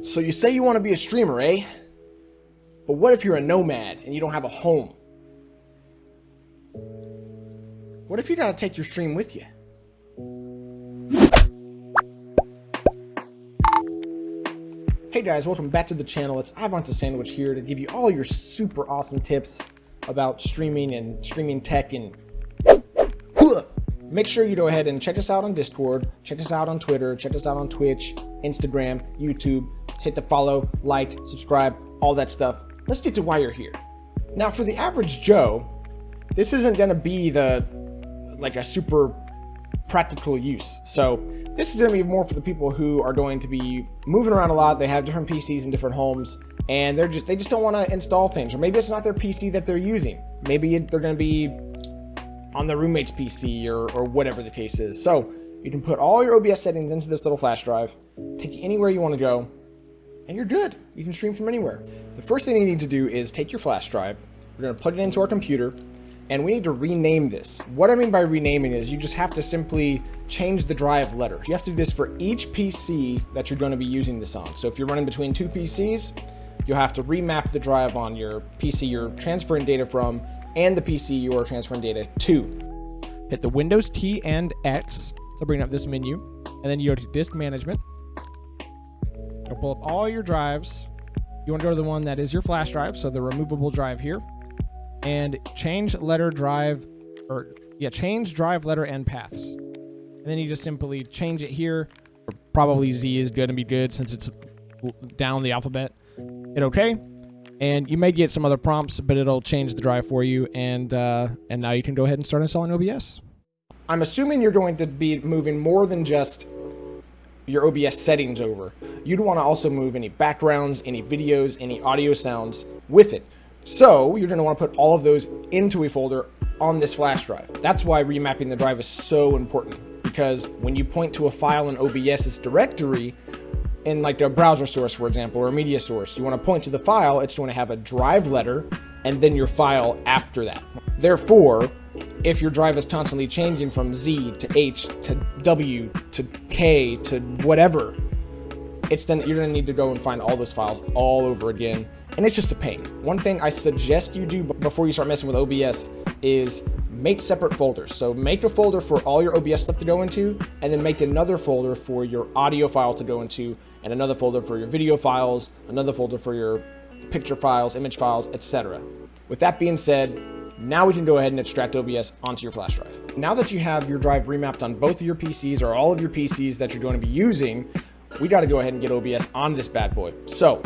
So you say you want to be a streamer, eh? But what if you're a nomad and you don't have a home? What if you gotta take your stream with you? Hey guys, welcome back to the channel. It's IVANTASANDiWICH here to give you all your super awesome tips about streaming and streaming tech. And make sure you go ahead and check us out on Discord, check us out on Twitter, check us out on Twitch, Instagram, YouTube. Hit the follow, like, subscribe, all that stuff. Let's get to why you're here. Now, for the average Joe, this isn't gonna be like a super practical use. So this is going to be more for the people who are going to be moving around a lot. They have different PCs in different homes, and they just don't want to install things, or maybe it's not their PC that they're using. Maybe they're going to be on their roommate's PC or whatever the case is. So you can put all your OBS settings into this little flash drive, take you anywhere you want to go, and you're good. You can stream from anywhere. The first thing you need to do is take your flash drive. We're going to plug it into our computer, and we need to rename this. What I mean by renaming is you just have to simply change the drive letters. You have to do this for each PC that you're going to be using this on. So if you're running between two PCs, you'll have to remap the drive on your PC you're transferring data from and the PC you are transferring data to. Hit the Windows key and X to bring up this menu, and then you go to Disk Management. You'll pull up all your drives. You want to go to the one that is your flash drive, so the removable drive here. And change drive letter and paths. And then you just simply change it here. Probably Z is going to be good since it's down the alphabet. Hit OK. And you may get some other prompts, but it'll change the drive for you. And now you can go ahead and start installing OBS. I'm assuming you're going to be moving more than just your OBS settings over. You'd want to also move any backgrounds, any videos, any audio sounds with it. So you're going to want to put all of those into a folder on this flash drive. That's why remapping the drive is so important, because when you point to a file in OBS's directory, in like a browser source, for example, or a media source, you want to point to the file, it's going to have a drive letter and then your file after that. Therefore, if your drive is constantly changing from Z to H to W to K to whatever, you're going to need to go and find all those files all over again. And it's just a pain. One thing I suggest you do before you start messing with OBS is make separate folders. So make a folder for all your OBS stuff to go into, and then make another folder for your audio files to go into, and another folder for your video files, another folder for your picture files, image files, etc. With that being said, now we can go ahead and extract OBS onto your flash drive. Now that you have your drive remapped on both of your PCs or all of your PCs that you're going to be using, we got to go ahead and get OBS on this bad boy. So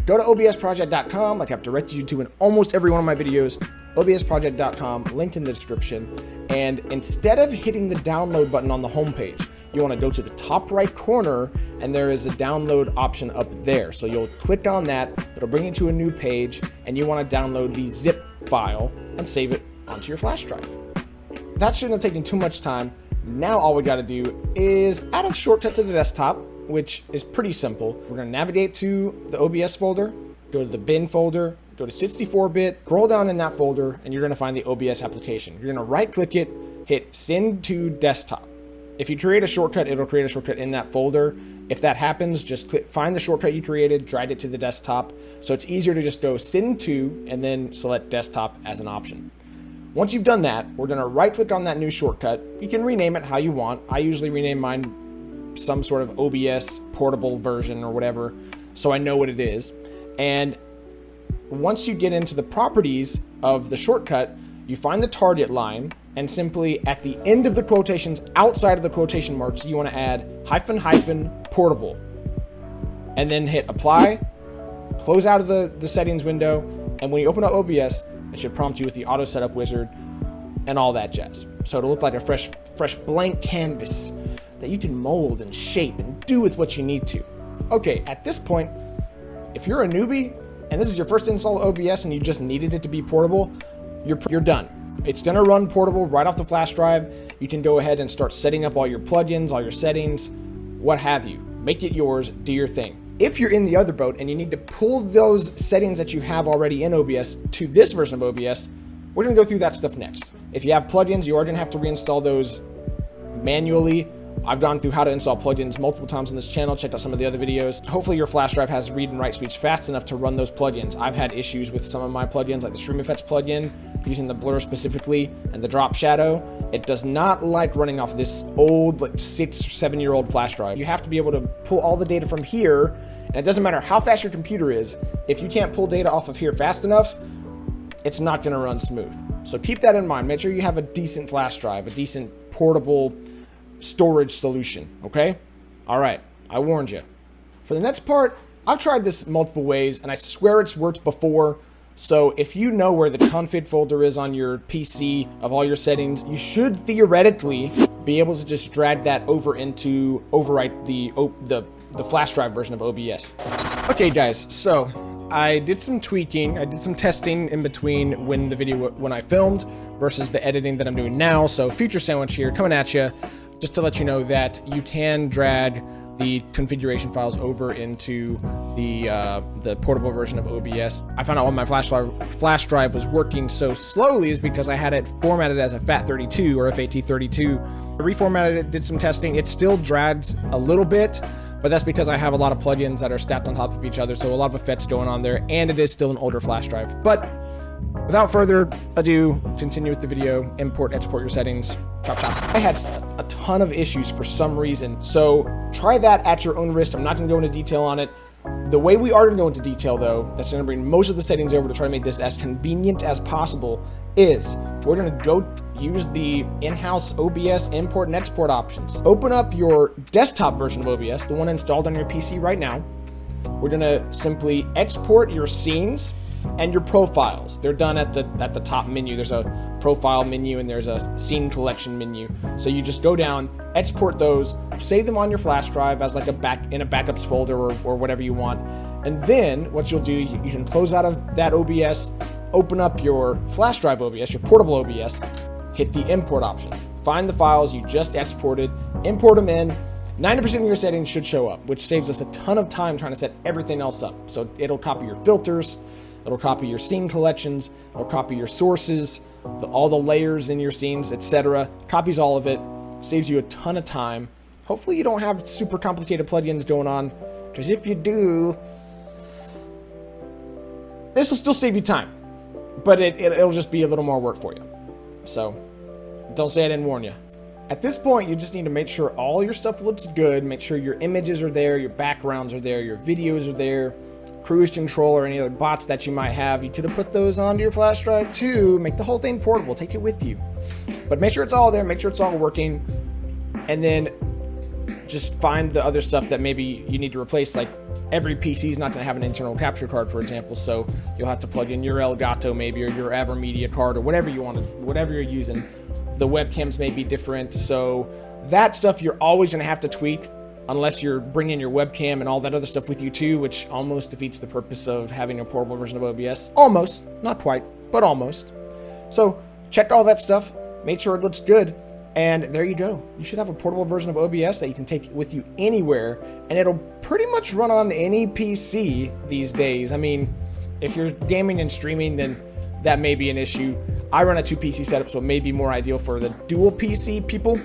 go to obsproject.com, like I've directed you to in almost every one of my videos, obsproject.com, linked in the description. And instead of hitting the download button on the homepage, you want to go to the top right corner, and there is a download option up there. So you'll click on that, it'll bring you to a new page, and you want to download the zip file and save it onto your flash drive. That shouldn't have taken too much time. Now all we got to do is add a shortcut to the desktop, which is pretty simple. We're going to navigate to the OBS folder, go to the bin folder, go to 64-bit, scroll down in that folder, and you're going to find the OBS application. You're going to right-click it, hit Send to Desktop. If you create a shortcut, it'll create a shortcut in that folder. If that happens, just find the shortcut you created, drag it to the desktop. So it's easier to just go Send to, and then select Desktop as an option. Once you've done that, we're going to right-click on that new shortcut. You can rename it how you want. I usually rename mine some sort of OBS portable version or whatever, so I know what it is. And once you get into the properties of the shortcut, you find the target line, and simply at the end of the quotations, outside of the quotation marks, you want to add -- portable. And then hit apply, close out of the settings window, and when you open up OBS, it should prompt you with the auto setup wizard and all that jazz. So it'll look like a fresh blank canvas that you can mold and shape and do with what you need to. Okay, at this point, if you're a newbie and this is your first install of OBS and you just needed it to be portable, you're done. It's gonna run portable right off the flash drive. You can go ahead and start setting up all your plugins, all your settings, what have you. Make it yours, do your thing. If you're in the other boat and you need to pull those settings that you have already in OBS to this version of OBS, we're gonna go through that stuff next. If you have plugins, you are gonna have to reinstall those manually I've gone through how to install plugins multiple times on this channel, checked out some of the other videos. Hopefully your flash drive has read and write speeds fast enough to run those plugins. I've had issues with some of my plugins, like the Stream Effects plugin, using the blur specifically, and the drop shadow. It does not like running off this old, like 6 or 7 year old flash drive. You have to be able to pull all the data from here, and it doesn't matter how fast your computer is, if you can't pull data off of here fast enough, it's not gonna run smooth. So keep that in mind. Make sure you have a decent flash drive, a decent portable storage solution, okay? All right, I warned you. For the next part, I've tried this multiple ways, and I swear it's worked before. So if you know where the config folder is on your PC of all your settings, you should theoretically be able to just drag that over into overwrite the flash drive version of OBS. Okay, guys, so I did some tweaking. I did some testing in between when I filmed versus the editing that I'm doing now. So future sandwich here coming at you, just to let you know that you can drag the configuration files over into the portable version of OBS. I found out why my flash drive was working so slowly is because I had it formatted as a FAT32 or FAT32. I reformatted it, did some testing. It still drags a little bit, but that's because I have a lot of plugins that are stacked on top of each other, so a lot of effects going on there, and it is still an older flash drive. But without further ado, continue with the video, import, export your settings, chop chop. I had a ton of issues for some reason, so try that at your own risk. I'm not gonna go into detail on it. The way we are gonna go into detail though, that's gonna bring most of the settings over to try to make this as convenient as possible, is we're gonna go use the in-house OBS import and export options. Open up your desktop version of OBS, the one installed on your PC right now. We're gonna simply export your scenes and your profiles. They're done at the top menu. There's a profile menu and there's a scene collection menu. So you just go down, export those, save them on your flash drive as like in a backups folder or whatever you want. And then what you'll do, you can close out of that OBS, open up your flash drive OBS, your portable OBS, hit the import option. Find the files you just exported, import them in. 90% of your settings should show up, which saves us a ton of time trying to set everything else up. So it'll copy your filters, it'll copy your scene collections, it'll copy your sources, all the layers in your scenes, etc. Copies all of it, saves you a ton of time. Hopefully you don't have super complicated plugins going on, because if you do, this will still save you time, but it'll just be a little more work for you. So don't say I didn't warn you. At this point, you just need to make sure all your stuff looks good, make sure your images are there, your backgrounds are there, your videos are there, cruise control or any other bots that you might have. You could have put those onto your flash drive too. Make the whole thing portable, take it with you. But make sure it's all there, make sure it's all working, and then just find the other stuff that maybe you need to replace. Like every PC is not going to have an internal capture card, for example, so you'll have to plug in your Elgato maybe, or your AverMedia card, or whatever you want to, whatever you're using. The webcams may be different, so that stuff you're always going to have to tweak, unless you're bringing your webcam and all that other stuff with you too, which almost defeats the purpose of having a portable version of OBS. Almost, not quite, but almost. So check all that stuff, make sure it looks good, and there you go. You should have a portable version of OBS that you can take with you anywhere, and it'll pretty much run on any PC these days. I mean, if you're gaming and streaming, then that may be an issue. I run a 2 PC setup, so it may be more ideal for the dual PC people.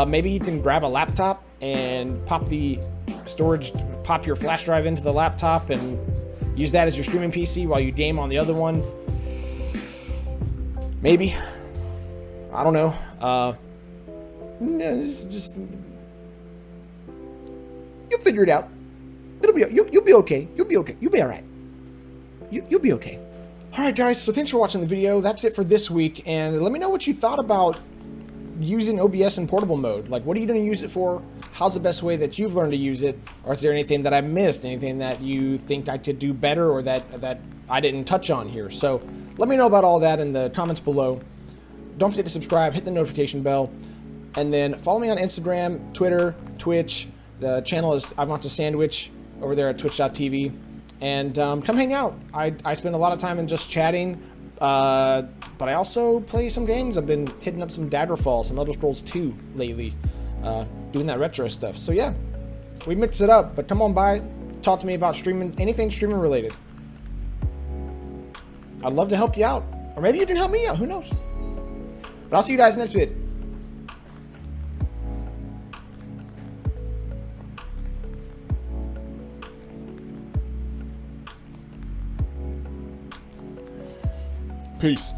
Maybe you can grab a laptop and pop your flash drive into the laptop and use that as your streaming PC while you game on the other one. Maybe. I don't know. Just you'll figure it out. You'll be okay. You'll be okay. You'll be all right. You'll be okay. All right, guys. So thanks for watching the video. That's it for this week. And let me know what you thought about using OBS in portable mode. Like, what are you going to use it for? How's the best way that you've learned to use it? Or is there anything that I missed? Anything that you think I could do better, or that I didn't touch on here? So let me know about all that in the comments below. Don't forget to subscribe, hit the notification bell, and then follow me on Instagram, Twitter, Twitch. The channel is IVANTASANDiWICH over there at twitch.tv. And come hang out. I spend a lot of time in just chatting, but I also play some games. I've been hitting up some Daggerfall, some Elder Scrolls 2 lately, doing that retro stuff. So yeah, we mix it up, but come on by, talk to me about streaming, anything streaming related. I'd love to help you out, or maybe you can help me out, who knows. But I'll see you guys in the next video. Peace.